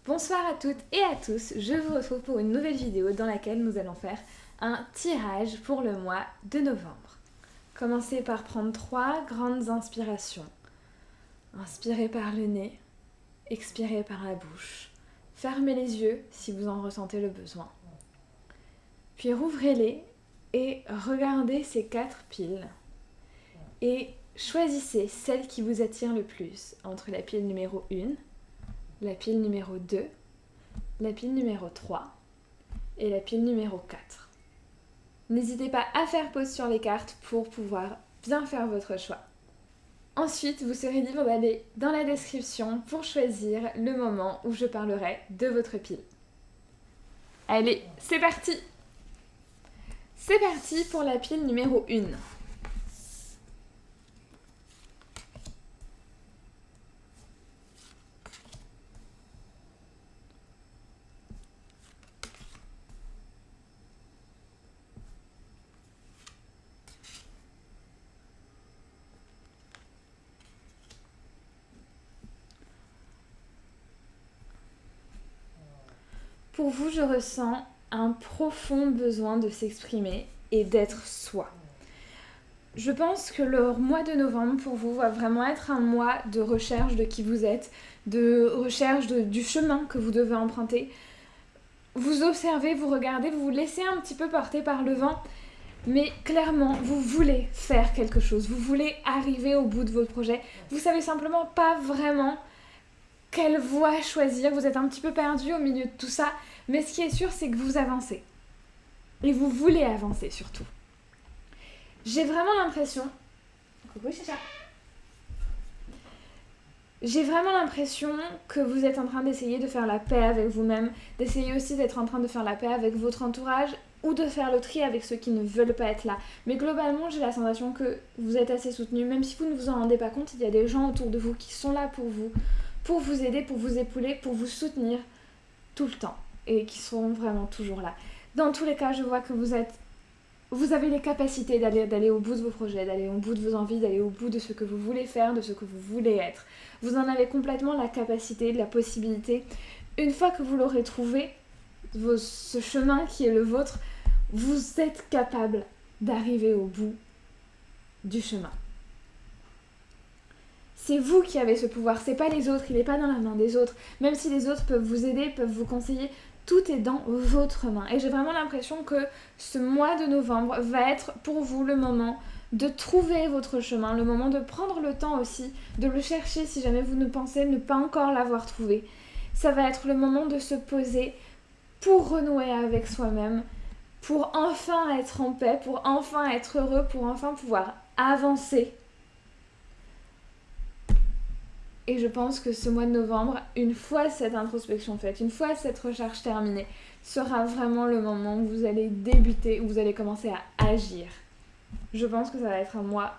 Bonsoir à toutes et à tous, je vous retrouve pour une nouvelle vidéo dans laquelle nous allons faire un tirage pour le mois de novembre. Commencez par prendre 3 grandes inspirations. Inspirez par le nez, expirez par la bouche. Fermez les yeux si vous en ressentez le besoin. Puis rouvrez-les et regardez ces 4 piles. Et choisissez celle qui vous attire le plus entre la pile numéro 1, la pile numéro 2, la pile numéro 3 et la pile numéro 4. N'hésitez pas à faire pause sur les cartes pour pouvoir bien faire votre choix. Ensuite, vous serez libre d'aller dans la description pour choisir le moment où je parlerai de votre pile. Allez, c'est parti! C'est parti pour la pile numéro 1. Pour vous, je ressens un profond besoin de s'exprimer et d'être soi. Je pense que le mois de novembre pour vous va vraiment être un mois de recherche de qui vous êtes, de recherche du chemin que vous devez emprunter. Vous observez, vous regardez, vous vous laissez un petit peu porter par le vent, mais clairement, vous voulez faire quelque chose, vous voulez arriver au bout de votre projet. Vous savez simplement pas vraiment quelle voie choisir, vous êtes un petit peu perdu au milieu de tout ça, mais ce qui est sûr, c'est que vous avancez. Et vous voulez avancer surtout. J'ai vraiment l'impression... Coucou Chacha. J'ai vraiment l'impression que vous êtes en train d'essayer de faire la paix avec vous-même, d'essayer aussi d'être en train de faire la paix avec votre entourage ou de faire le tri avec ceux qui ne veulent pas être là. Mais globalement, j'ai la sensation que vous êtes assez soutenu, même si vous ne vous en rendez pas compte, il y a des gens autour de vous qui sont là pour vous aider, pour vous épauler, pour vous soutenir tout le temps et qui seront vraiment toujours là. Dans tous les cas, je vois que vous avez les capacités d'aller au bout de vos projets, d'aller au bout de vos envies, d'aller au bout de ce que vous voulez faire, de ce que vous voulez être. Vous en avez complètement la capacité, la possibilité. Une fois que vous l'aurez trouvé, ce chemin qui est le vôtre, vous êtes capable d'arriver au bout du chemin. C'est vous qui avez ce pouvoir, c'est pas les autres, il n'est pas dans la main des autres. Même si les autres peuvent vous aider, peuvent vous conseiller, tout est dans votre main. Et j'ai vraiment l'impression que ce mois de novembre va être pour vous le moment de trouver votre chemin, le moment de prendre le temps aussi, de le chercher si jamais vous ne pensez ne pas encore l'avoir trouvé. Ça va être le moment de se poser pour renouer avec soi-même, pour enfin être en paix, pour enfin être heureux, pour enfin pouvoir avancer. Et je pense que ce mois de novembre, une fois cette introspection faite, une fois cette recherche terminée, sera vraiment le moment où vous allez débuter, où vous allez commencer à agir. Je pense que ça va être un mois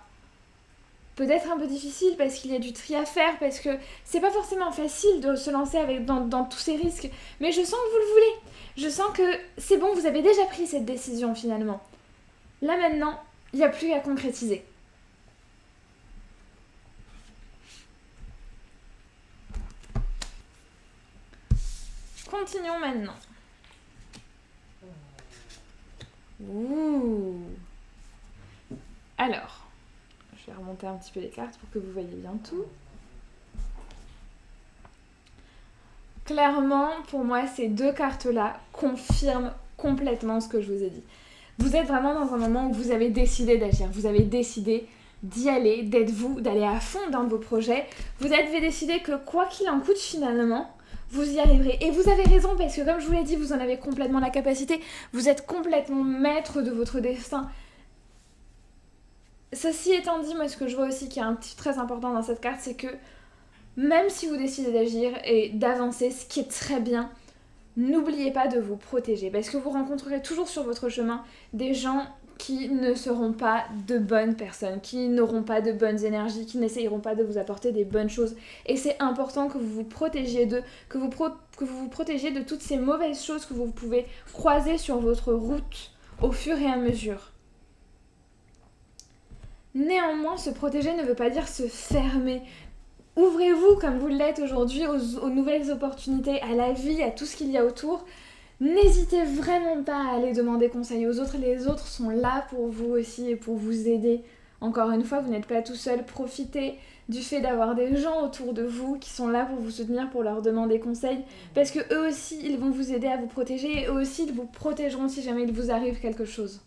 peut-être un peu difficile parce qu'il y a du tri à faire, parce que c'est pas forcément facile de se lancer dans tous ces risques, mais je sens que vous le voulez. Je sens que c'est bon, vous avez déjà pris cette décision finalement. Là maintenant, il n'y a plus qu'à concrétiser. Continuons maintenant. Ouh. Alors, je vais remonter un petit peu les cartes pour que vous voyez bien tout. Clairement, pour moi, ces 2 cartes-là confirment complètement ce que je vous ai dit. Vous êtes vraiment dans un moment où vous avez décidé d'agir. Vous avez décidé d'y aller, d'être vous, d'aller à fond dans vos projets. Vous avez décidé que quoi qu'il en coûte finalement, vous y arriverez. Et vous avez raison parce que comme je vous l'ai dit, vous en avez complètement la capacité. Vous êtes complètement maître de votre destin. Ceci étant dit, moi ce que je vois aussi qui est un petit très important dans cette carte, c'est que même si vous décidez d'agir et d'avancer, ce qui est très bien, n'oubliez pas de vous protéger parce que vous rencontrerez toujours sur votre chemin des gens qui ne seront pas de bonnes personnes, qui n'auront pas de bonnes énergies, qui n'essayeront pas de vous apporter des bonnes choses. Et c'est important que vous vous protégiez d'eux, que vous vous protégiez de toutes ces mauvaises choses que vous pouvez croiser sur votre route au fur et à mesure. Néanmoins, se protéger ne veut pas dire se fermer Ouvrez-vous comme vous l'êtes aujourd'hui aux nouvelles opportunités, à la vie, à tout ce qu'il y a autour. N'hésitez vraiment pas à aller demander conseil aux autres. Les autres sont là pour vous aussi et pour vous aider. Encore une fois, vous n'êtes pas tout seul. Profitez du fait d'avoir des gens autour de vous qui sont là pour vous soutenir, pour leur demander conseil. Parce que eux aussi, ils vont vous aider à vous protéger et eux aussi, ils vous protégeront si jamais il vous arrive quelque chose.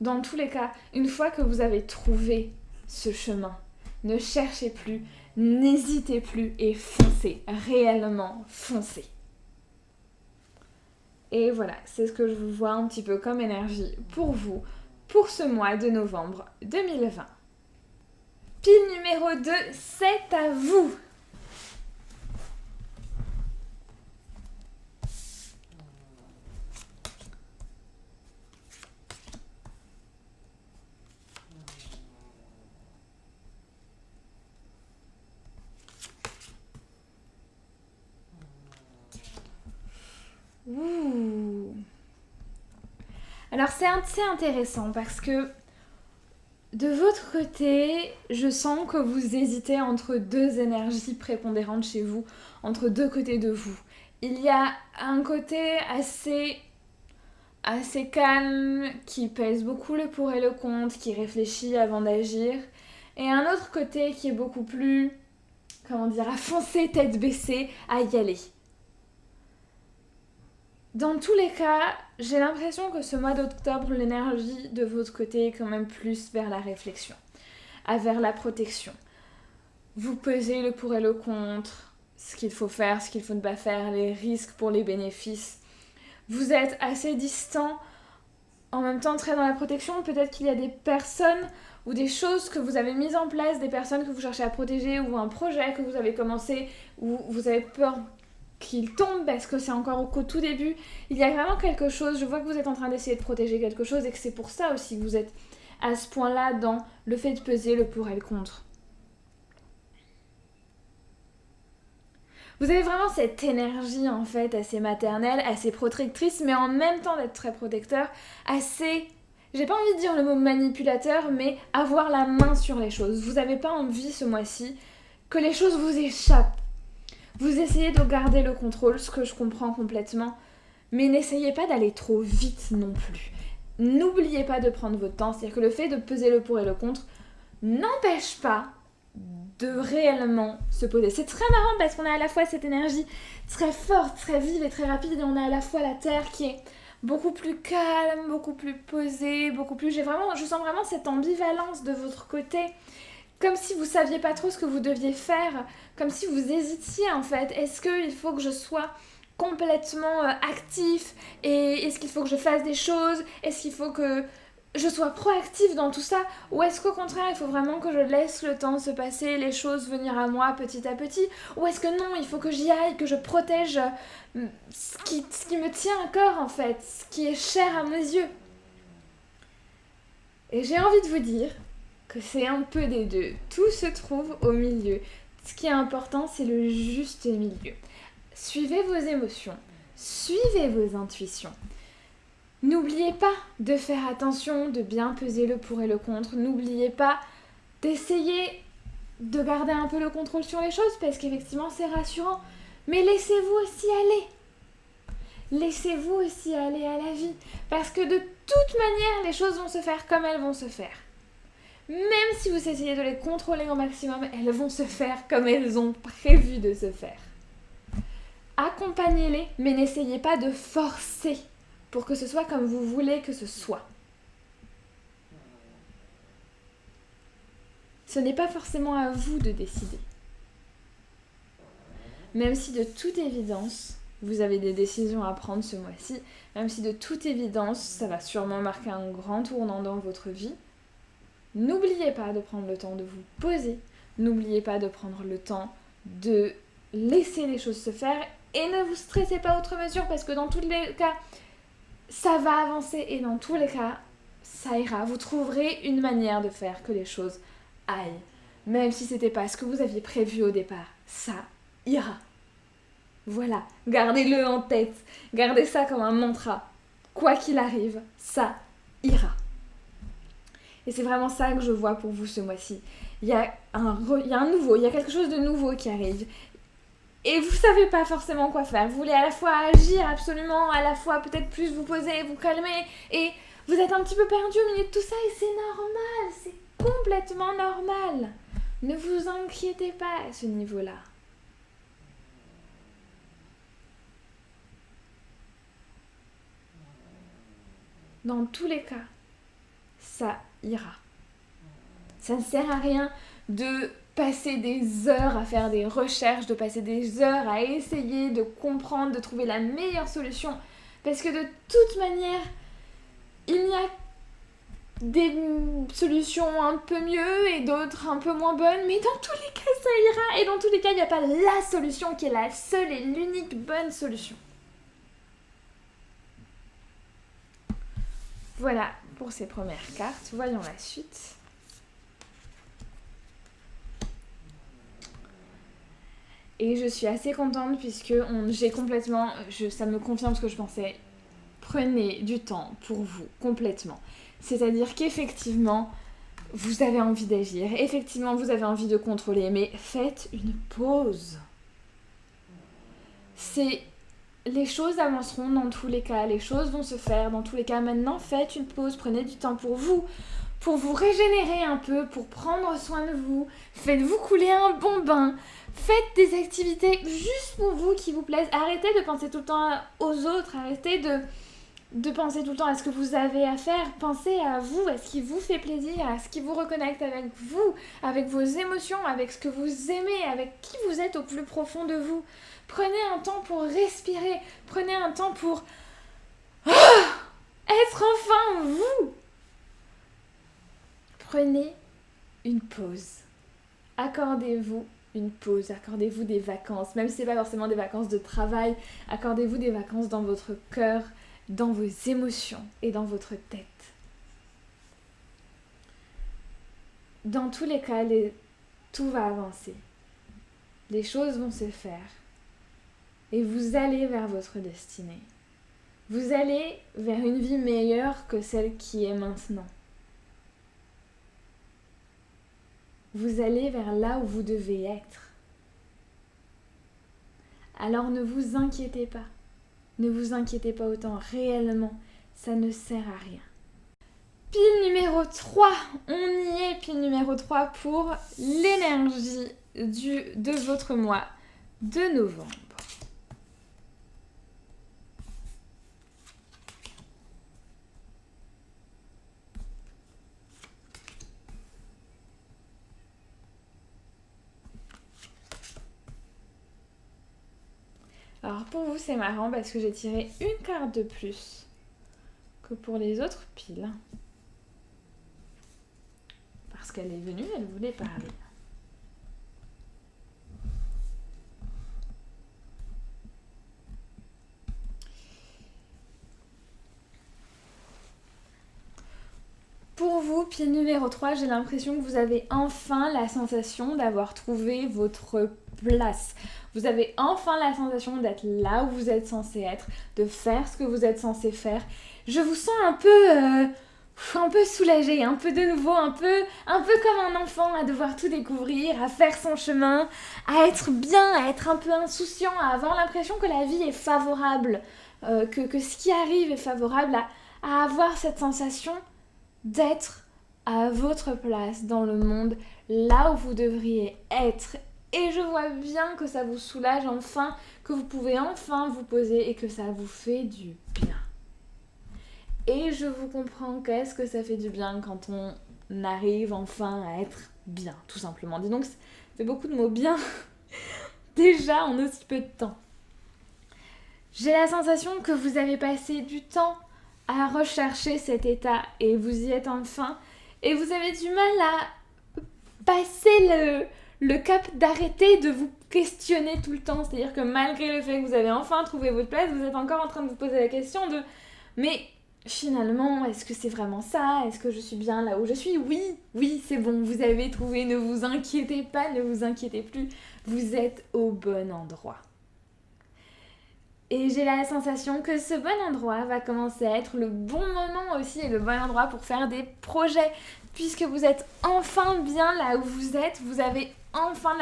Dans tous les cas, une fois que vous avez trouvé ce chemin, ne cherchez plus, n'hésitez plus et foncez, réellement foncez. Et voilà, c'est ce que je vous vois un petit peu comme énergie pour vous, pour ce mois de novembre 2020. Pile numéro 2, c'est à vous. Ouh. Alors c'est assez intéressant parce que de votre côté, je sens que vous hésitez entre deux énergies prépondérantes chez vous, entre deux côtés de vous. Il y a un côté assez calme, qui pèse beaucoup le pour et le contre, qui réfléchit avant d'agir, et un autre côté qui est beaucoup plus, à foncer tête baissée, à y aller. Dans tous les cas, j'ai l'impression que ce mois d'octobre, l'énergie de votre côté est quand même plus vers la réflexion, vers la protection. Vous pesez le pour et le contre, ce qu'il faut faire, ce qu'il faut ne pas faire, les risques pour les bénéfices. Vous êtes assez distant, en même temps très dans la protection. Peut-être qu'il y a des personnes ou des choses que vous avez mises en place, des personnes que vous cherchez à protéger, ou un projet que vous avez commencé, où vous avez peur qu'il tombe parce que c'est encore au tout début. Il y a vraiment quelque chose, je vois que vous êtes en train d'essayer de protéger quelque chose et que c'est pour ça aussi que vous êtes à ce point-là dans le fait de peser le pour et le contre. Vous avez vraiment cette énergie en fait assez maternelle, assez protectrice, mais en même temps d'être très protecteur, assez... J'ai pas envie de dire le mot manipulateur, mais avoir la main sur les choses. Vous n'avez pas envie ce mois-ci que les choses vous échappent. Vous essayez de garder le contrôle, ce que je comprends complètement, mais n'essayez pas d'aller trop vite non plus. N'oubliez pas de prendre votre temps, c'est-à-dire que le fait de peser le pour et le contre n'empêche pas de réellement se poser. C'est très marrant parce qu'on a à la fois cette énergie très forte, très vive et très rapide, et on a à la fois la Terre qui est beaucoup plus calme, beaucoup plus posée, beaucoup plus... Je sens vraiment cette ambivalence de votre côté. Comme si vous saviez pas trop ce que vous deviez faire, comme si vous hésitiez en fait. Est-ce qu'il faut que je sois complètement actif et est-ce qu'il faut que je fasse des choses? Est-ce qu'il faut que je sois proactive dans tout ça? Ou est-ce qu'au contraire, il faut vraiment que je laisse le temps se passer, les choses venir à moi petit à petit? Ou est-ce que non, il faut que j'y aille, que je protège ce qui me tient à cœur en fait, ce qui est cher à mes yeux? Et j'ai envie de vous dire que c'est un peu des deux. Tout se trouve au milieu. Ce qui est important, c'est le juste milieu. Suivez vos émotions, suivez vos intuitions. N'oubliez pas de faire attention, de bien peser le pour et le contre. N'oubliez pas d'essayer de garder un peu le contrôle sur les choses parce qu'effectivement, c'est rassurant. Mais laissez-vous aussi aller. Laissez-vous aussi aller à la vie. Parce que de toute manière, les choses vont se faire comme elles vont se faire. Même si vous essayez de les contrôler au maximum, elles vont se faire comme elles ont prévu de se faire. Accompagnez-les, mais n'essayez pas de forcer pour que ce soit comme vous voulez que ce soit. Ce n'est pas forcément à vous de décider. Même si de toute évidence, vous avez des décisions à prendre ce mois-ci, même si de toute évidence, ça va sûrement marquer un grand tournant dans votre vie, n'oubliez pas de prendre le temps de vous poser. N'oubliez pas de prendre le temps de laisser les choses se faire et ne vous stressez pas outre mesure parce que dans tous les cas, ça va avancer et dans tous les cas, ça ira. Vous trouverez une manière de faire que les choses aillent. Même si c'était pas ce que vous aviez prévu au départ, ça ira. Voilà, gardez-le en tête. Gardez ça comme un mantra. Quoi qu'il arrive, ça ira. Et c'est vraiment ça que je vois pour vous ce mois-ci. il y a quelque chose de nouveau qui arrive. Et vous savez pas forcément quoi faire. Vous voulez à la fois agir absolument, à la fois peut-être plus vous poser, vous calmer, et vous êtes un petit peu perdu au milieu de tout ça, et c'est normal, c'est complètement normal. Ne vous inquiétez pas à ce niveau-là. Dans tous les cas, ça ira. Ça ne sert à rien de passer des heures à faire des recherches, de passer des heures à essayer de comprendre, de trouver la meilleure solution. Parce que de toute manière, il y a des solutions un peu mieux et d'autres un peu moins bonnes, mais dans tous les cas, ça ira. Et dans tous les cas, il n'y a pas la solution qui est la seule et l'unique bonne solution. Voilà pour ces premières cartes. Voyons la suite. Et je suis assez contente puisque ça me confirme ce que je pensais. Prenez du temps pour vous, complètement. C'est-à-dire qu'effectivement, vous avez envie d'agir, effectivement, vous avez envie de contrôler, mais faites une pause. Les choses avanceront dans tous les cas, les choses vont se faire dans tous les cas. Maintenant, faites une pause, prenez du temps pour vous régénérer un peu, pour prendre soin de vous. Faites-vous couler un bon bain. Faites des activités juste pour vous qui vous plaisent. Arrêtez de penser tout le temps aux autres, arrêtez de penser tout le temps à ce que vous avez à faire. Pensez à vous, à ce qui vous fait plaisir, à ce qui vous reconnecte avec vous, avec vos émotions, avec ce que vous aimez, avec qui vous êtes au plus profond de vous. Prenez un temps pour respirer, prenez un temps pour être enfin vous. Prenez une pause. Accordez-vous une pause, accordez-vous des vacances, même si ce n'est pas forcément des vacances de travail, accordez-vous des vacances dans votre cœur, dans vos émotions et dans votre tête. Dans tous les cas, tout va avancer. Les choses vont se faire. Et vous allez vers votre destinée. Vous allez vers une vie meilleure que celle qui est maintenant. Vous allez vers là où vous devez être. Alors ne vous inquiétez pas. Ne vous inquiétez pas autant. Réellement, ça ne sert à rien. Pile numéro 3. On y est, pile numéro 3 pour l'énergie de votre mois de novembre. Alors pour vous c'est marrant parce que j'ai tiré une carte de plus que pour les autres piles. Parce qu'elle est venue, elle voulait parler. Pour vous, pile numéro 3, j'ai l'impression que vous avez enfin la sensation d'avoir trouvé votre place. Vous avez enfin la sensation d'être là où vous êtes censé être, de faire ce que vous êtes censé faire. Je vous sens un peu soulagée, un peu de nouveau, un peu comme un enfant à devoir tout découvrir, à faire son chemin, à être bien, à être un peu insouciant, à avoir l'impression que la vie est favorable, que ce qui arrive est favorable, à avoir cette sensation d'être à votre place dans le monde, là où vous devriez être. Et je vois bien que ça vous soulage enfin, que vous pouvez enfin vous poser et que ça vous fait du bien. Et je vous comprends, qu'est-ce que ça fait du bien quand on arrive enfin à être bien, tout simplement. Dis donc, ça fait beaucoup de mots bien, déjà en aussi peu de temps. J'ai la sensation que vous avez passé du temps à rechercher cet état et vous y êtes enfin. Et vous avez du mal à passer le cap d'arrêter de vous questionner tout le temps. C'est-à-dire que malgré le fait que vous avez enfin trouvé votre place, vous êtes encore en train de vous poser la question de « Mais finalement, est-ce que c'est vraiment ça? Est-ce que je suis bien là où je suis? » Oui, c'est bon, vous avez trouvé, ne vous inquiétez pas, ne vous inquiétez plus. Vous êtes au bon endroit. Et j'ai la sensation que ce bon endroit va commencer à être le bon moment aussi et le bon endroit pour faire des projets. Puisque vous êtes enfin bien là où vous êtes, vous avez enfin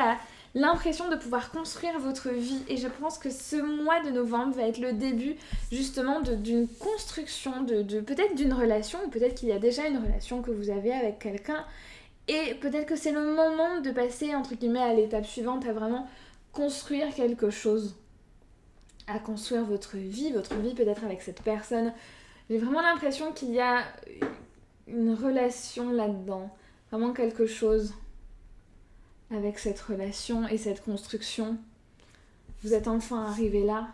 l'impression de pouvoir construire votre vie. Et je pense que ce mois de novembre va être le début justement d'une construction, peut-être d'une relation, ou peut-être qu'il y a déjà une relation que vous avez avec quelqu'un. Et peut-être que c'est le moment de passer entre guillemets à l'étape suivante, à vraiment construire quelque chose. À construire votre vie peut-être avec cette personne. J'ai vraiment l'impression qu'il y a une relation là-dedans, vraiment quelque chose avec cette relation et cette construction. Vous êtes enfin arrivé là.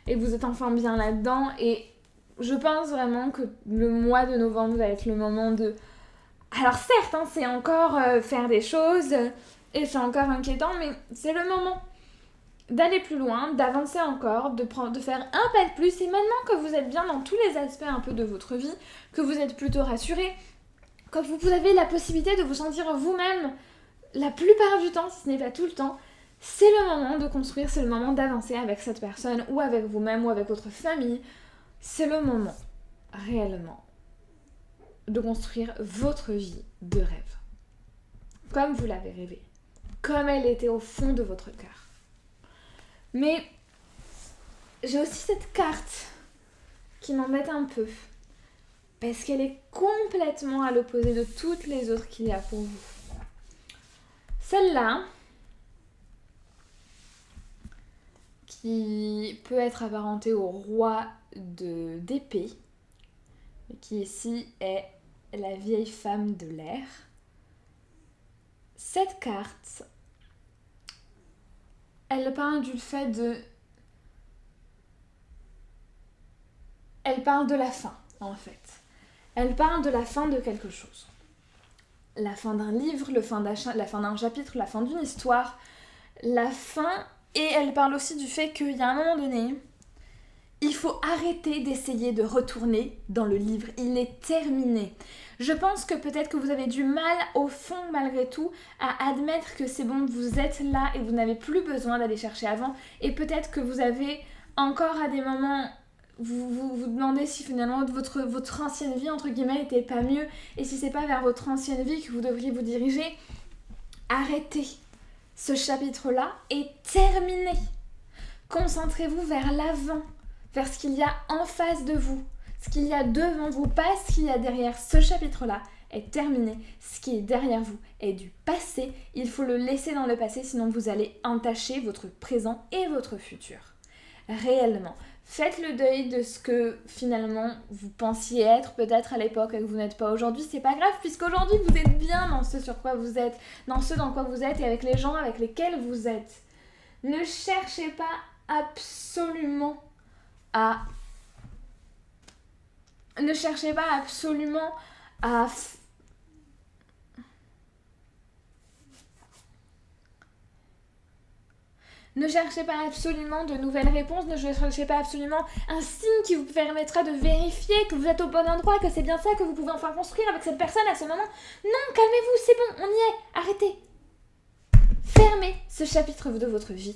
Et vous êtes enfin bien là-dedans. Et je pense vraiment que le mois de novembre va être le moment de... Alors certes, hein, c'est encore faire des choses... Et c'est encore inquiétant, mais c'est le moment d'aller plus loin, d'avancer encore, de faire un pas de plus. Et maintenant que vous êtes bien dans tous les aspects un peu de votre vie, que vous êtes plutôt rassuré, que vous avez la possibilité de vous sentir vous-même la plupart du temps, si ce n'est pas tout le temps, c'est le moment de construire, c'est le moment d'avancer avec cette personne, ou avec vous-même, ou avec votre famille. C'est le moment, réellement, de construire votre vie de rêve. Comme vous l'avez rêvé. Comme elle était au fond de votre cœur. Mais j'ai aussi cette carte qui m'embête un peu. Parce qu'elle est complètement à l'opposé de toutes les autres qu'il y a pour vous. Celle-là, qui peut être apparentée au roi d'épée, qui ici est la vieille femme de l'air. Cette carte... Elle parle du fait de... Elle parle de la fin, en fait. Elle parle de la fin de quelque chose. La fin d'un livre, la fin d'un chapitre, la fin d'une histoire, la fin... Et elle parle aussi du fait qu'il y a un moment donné, il faut arrêter d'essayer de retourner dans le livre. Il est terminé. Je pense que peut-être que vous avez du mal, au fond, malgré tout, à admettre que c'est bon, vous êtes là et vous n'avez plus besoin d'aller chercher avant. Et peut-être que vous avez encore à des moments... Vous demandez si finalement votre ancienne vie, entre guillemets, n'était pas mieux. Et si c'est pas vers votre ancienne vie que vous devriez vous diriger, arrêtez. Ce chapitre-là est terminé. Concentrez-vous vers l'avant, vers ce qu'il y a en face de vous. Ce qu'il y a devant vous, pas ce qu'il y a derrière. Ce chapitre-là est terminé. Ce qui est derrière vous est du passé. Il faut le laisser dans le passé, sinon vous allez entacher votre présent et votre futur. Réellement. Faites le deuil de ce que finalement vous pensiez être peut-être à l'époque et que vous n'êtes pas aujourd'hui. C'est pas grave puisqu'aujourd'hui vous êtes bien dans ce sur quoi vous êtes, dans ce dans quoi vous êtes et avec les gens avec lesquels vous êtes. Ne cherchez pas absolument à... Ne cherchez pas absolument à... Ne cherchez pas absolument de nouvelles réponses, ne cherchez pas absolument un signe qui vous permettra de vérifier que vous êtes au bon endroit, que c'est bien ça que vous pouvez enfin construire avec cette personne à ce moment. Non, calmez-vous, c'est bon, on y est, arrêtez. Fermez ce chapitre de votre vie.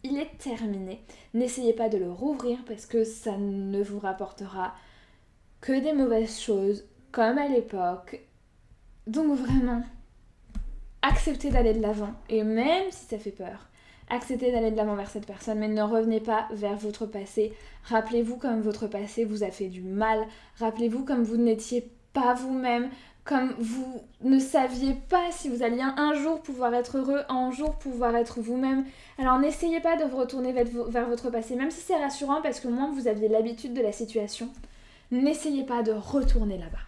Il est terminé. N'essayez pas de le rouvrir parce que ça ne vous rapportera que des mauvaises choses, comme à l'époque. Donc vraiment, acceptez d'aller de l'avant. Et même si ça fait peur, acceptez d'aller de l'avant vers cette personne, mais ne revenez pas vers votre passé. Rappelez-vous comme votre passé vous a fait du mal. Rappelez-vous comme vous n'étiez pas vous-même, comme vous ne saviez pas si vous alliez un jour pouvoir être heureux, un jour pouvoir être vous-même. Alors n'essayez pas de vous retourner vers votre passé, même si c'est rassurant parce que moins vous aviez l'habitude de la situation. N'essayez pas de retourner là-bas.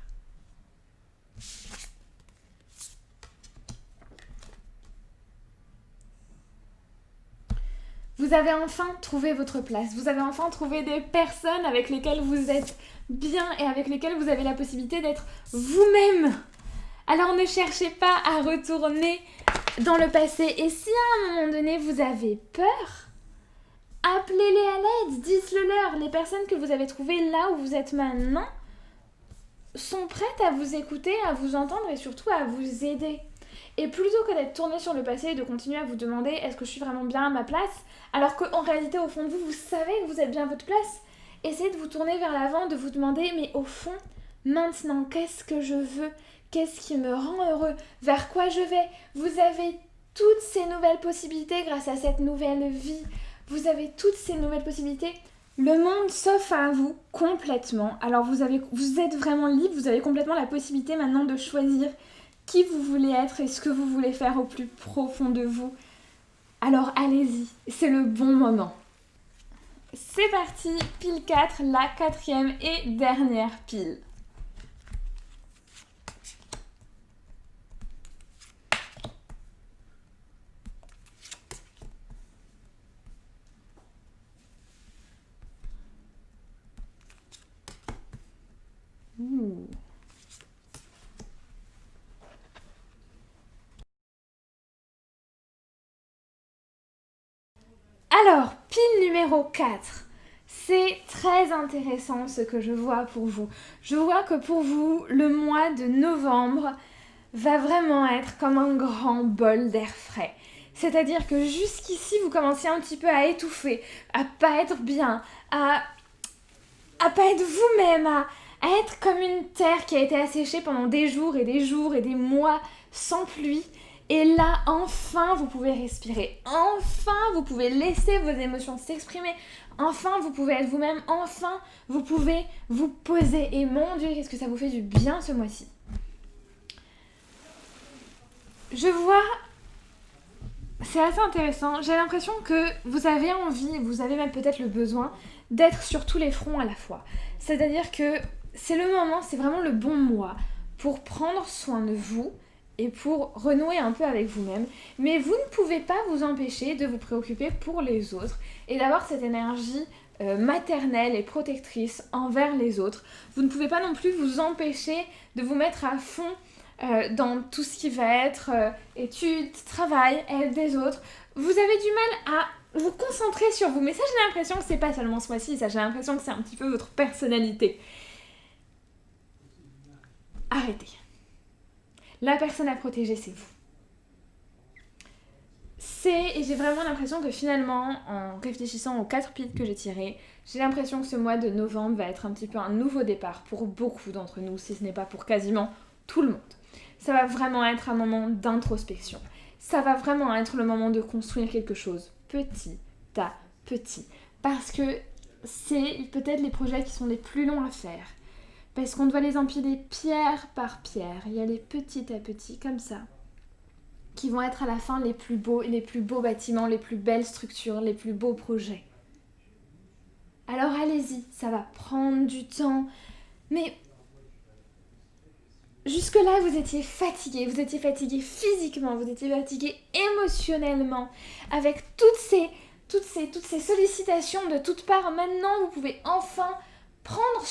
Vous avez enfin trouvé votre place, vous avez enfin trouvé des personnes avec lesquelles vous êtes bien et avec lesquelles vous avez la possibilité d'être vous-même. Alors ne cherchez pas à retourner dans le passé. Et si à un moment donné vous avez peur, appelez-les à l'aide, dites-le leur. Les personnes que vous avez trouvées là où vous êtes maintenant sont prêtes à vous écouter, à vous entendre et surtout à vous aider. Et plutôt que d'être tourné sur le passé et de continuer à vous demander est-ce que je suis vraiment bien à ma place, alors qu'en réalité au fond de vous, vous savez que vous êtes bien à votre place, essayez de vous tourner vers l'avant, de vous demander mais au fond, maintenant, qu'est-ce que je veux? Qu'est-ce qui me rend heureux? Vers quoi je vais? Vous avez toutes ces nouvelles possibilités grâce à cette nouvelle vie. Vous avez toutes ces nouvelles possibilités. Le monde s'offre à vous complètement. Alors vous êtes vraiment libre, vous avez complètement la possibilité maintenant de choisir qui vous voulez être et ce que vous voulez faire au plus profond de vous. Alors allez-y, c'est le bon moment. C'est parti, pile 4, la 4e et dernière pile. Ouh. Alors, pile numéro 4. C'est très intéressant ce que je vois pour vous. Je vois que pour vous, le mois de novembre va vraiment être comme un grand bol d'air frais. C'est-à-dire que jusqu'ici, vous commencez un petit peu à étouffer, à pas être bien, à pas être vous-même, à être comme une terre qui a été asséchée pendant des jours et des jours et des mois sans pluie. Et là, enfin, vous pouvez respirer. Enfin, vous pouvez laisser vos émotions s'exprimer. Enfin, vous pouvez être vous-même. Enfin, vous pouvez vous poser. Et mon Dieu, qu'est-ce que ça vous fait du bien ce mois-ci. Je vois... C'est assez intéressant. J'ai l'impression que vous avez envie, vous avez même peut-être le besoin d'être sur tous les fronts à la fois. C'est-à-dire que c'est le moment, c'est vraiment le bon mois pour prendre soin de vous et pour renouer un peu avec vous-même. Mais vous ne pouvez pas vous empêcher de vous préoccuper pour les autres et d'avoir cette énergie maternelle et protectrice envers les autres. Vous ne pouvez pas non plus vous empêcher de vous mettre à fond dans tout ce qui va être études, travail, aide des autres. Vous avez du mal à vous concentrer sur vous. Mais ça, j'ai l'impression que c'est pas seulement ce mois-ci, ça, j'ai l'impression que c'est un petit peu votre personnalité. Arrêtez. La personne à protéger, c'est vous. Et j'ai vraiment l'impression que finalement, en réfléchissant aux 4 piles que j'ai tirées, j'ai l'impression que ce mois de novembre va être un petit peu un nouveau départ pour beaucoup d'entre nous, si ce n'est pas pour quasiment tout le monde. Ça va vraiment être un moment d'introspection. Ça va vraiment être le moment de construire quelque chose petit à petit. Parce que c'est peut-être les projets qui sont les plus longs à faire. Parce qu'on doit les empiler pierre par pierre, y aller petit à petit, comme ça, qui vont être à la fin les plus beaux bâtiments, les plus belles structures, les plus beaux projets. Alors allez-y, ça va prendre du temps, mais jusque-là vous étiez fatigué physiquement, vous étiez fatigué émotionnellement, avec toutes ces sollicitations de toutes parts. Maintenant vous pouvez enfin prendre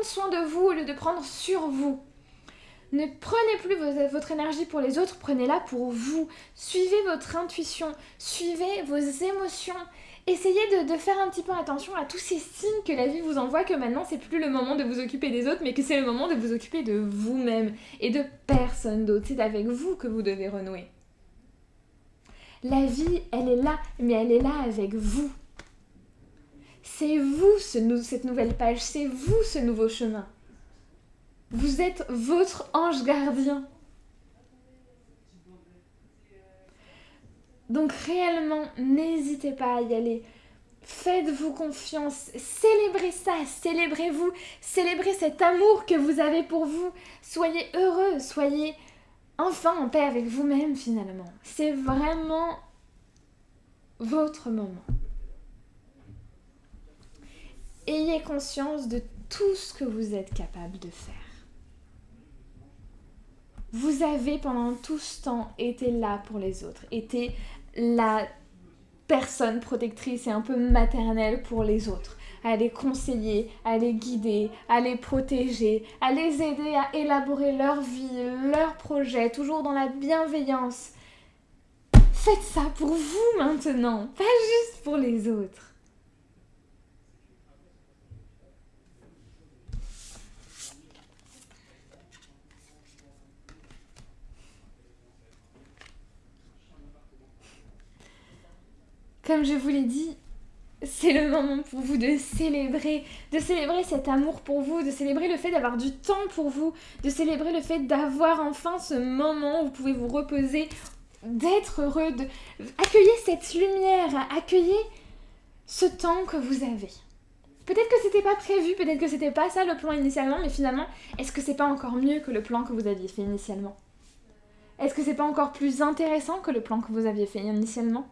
soin de vous au lieu de prendre sur vous. Ne prenez plus votre énergie pour les autres, prenez-la pour vous. Suivez votre intuition, suivez vos émotions. Essayez de faire un petit peu attention à tous ces signes que la vie vous envoie, que maintenant c'est plus le moment de vous occuper des autres, mais que c'est le moment de vous occuper de vous-même et de personne d'autre. C'est avec vous que vous devez renouer. La vie, elle est là, mais elle est là avec vous. C'est vous cette nouvelle page, c'est vous ce nouveau chemin. Vous êtes votre ange gardien. Donc réellement, n'hésitez pas à y aller. Faites-vous confiance. Célébrez ça. Célébrez-vous. Célébrez cet amour que vous avez pour vous. Soyez heureux. Soyez enfin en paix avec vous-même finalement. C'est vraiment votre moment. Ayez conscience de tout ce que vous êtes capable de faire. Vous avez pendant tout ce temps été là pour les autres, été la personne protectrice et un peu maternelle pour les autres, à les conseiller, à les guider, à les protéger, à les aider à élaborer leur vie, leurs projets, toujours dans la bienveillance. Faites ça pour vous maintenant, pas juste pour les autres. Comme je vous l'ai dit, c'est le moment pour vous de célébrer cet amour pour vous, de célébrer le fait d'avoir du temps pour vous, de célébrer le fait d'avoir enfin ce moment où vous pouvez vous reposer, d'être heureux, accueillir cette lumière, accueillir ce temps que vous avez. Peut-être que c'était pas prévu, peut-être que c'était pas ça le plan initialement, mais finalement, est-ce que c'est pas encore mieux que le plan que vous aviez fait initialement ? Est-ce que c'est pas encore plus intéressant que le plan que vous aviez fait initialement ?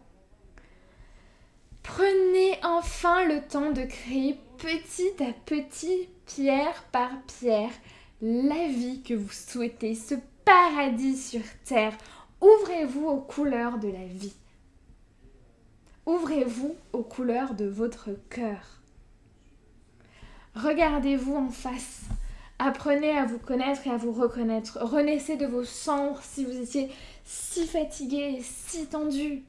Prenez enfin le temps de créer petit à petit, pierre par pierre, la vie que vous souhaitez, ce paradis sur terre. Ouvrez-vous aux couleurs de la vie. Ouvrez-vous aux couleurs de votre cœur. Regardez-vous en face. Apprenez à vous connaître et à vous reconnaître. Renaissez de vos cendres si vous étiez si fatigué et si tendu.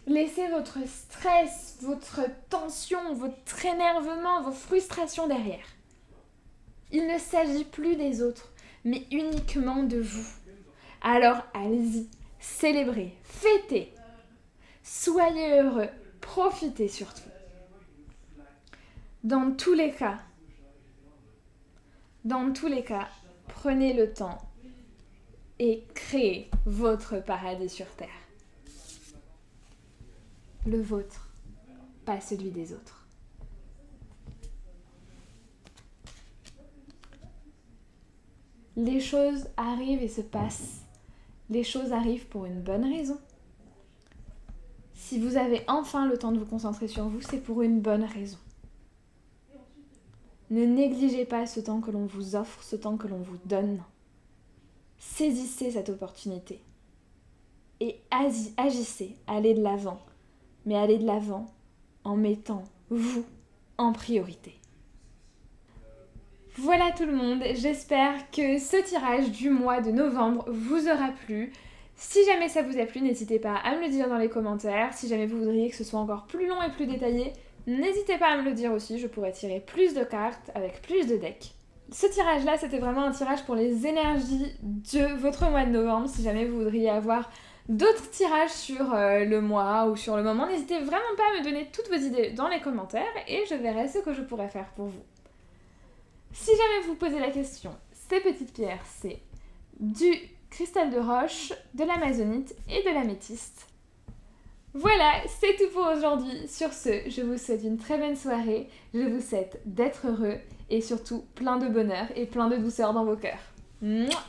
Laissez votre stress, votre tension, votre énervement, vos frustrations derrière. Il ne s'agit plus des autres, mais uniquement de vous. Alors allez-y, célébrez, fêtez. Soyez heureux, profitez surtout. Dans tous les cas, prenez le temps et créez votre paradis sur terre. Le vôtre, pas celui des autres. Les choses arrivent et se passent. Les choses arrivent pour une bonne raison. Si vous avez enfin le temps de vous concentrer sur vous, c'est pour une bonne raison. Ne négligez pas ce temps que l'on vous offre, ce temps que l'on vous donne. Saisissez cette opportunité et agissez, allez de l'avant. Mais allez de l'avant en mettant vous en priorité. Voilà tout le monde, j'espère que ce tirage du mois de novembre vous aura plu. Si jamais ça vous a plu, n'hésitez pas à me le dire dans les commentaires. Si jamais vous voudriez que ce soit encore plus long et plus détaillé, n'hésitez pas à me le dire aussi, je pourrais tirer plus de cartes avec plus de decks. Ce tirage-là, c'était vraiment un tirage pour les énergies de votre mois de novembre. Si jamais vous voudriez avoir d'autres tirages sur le mois ou sur le moment, n'hésitez vraiment pas à me donner toutes vos idées dans les commentaires et je verrai ce que je pourrais faire pour vous. Si jamais vous posez la question, ces petites pierres, c'est du cristal de roche, de l'amazonite et de l'améthyste. Voilà, c'est tout pour aujourd'hui. Sur ce, je vous souhaite une très bonne soirée, je vous souhaite d'être heureux et surtout plein de bonheur et plein de douceur dans vos cœurs. Mouah.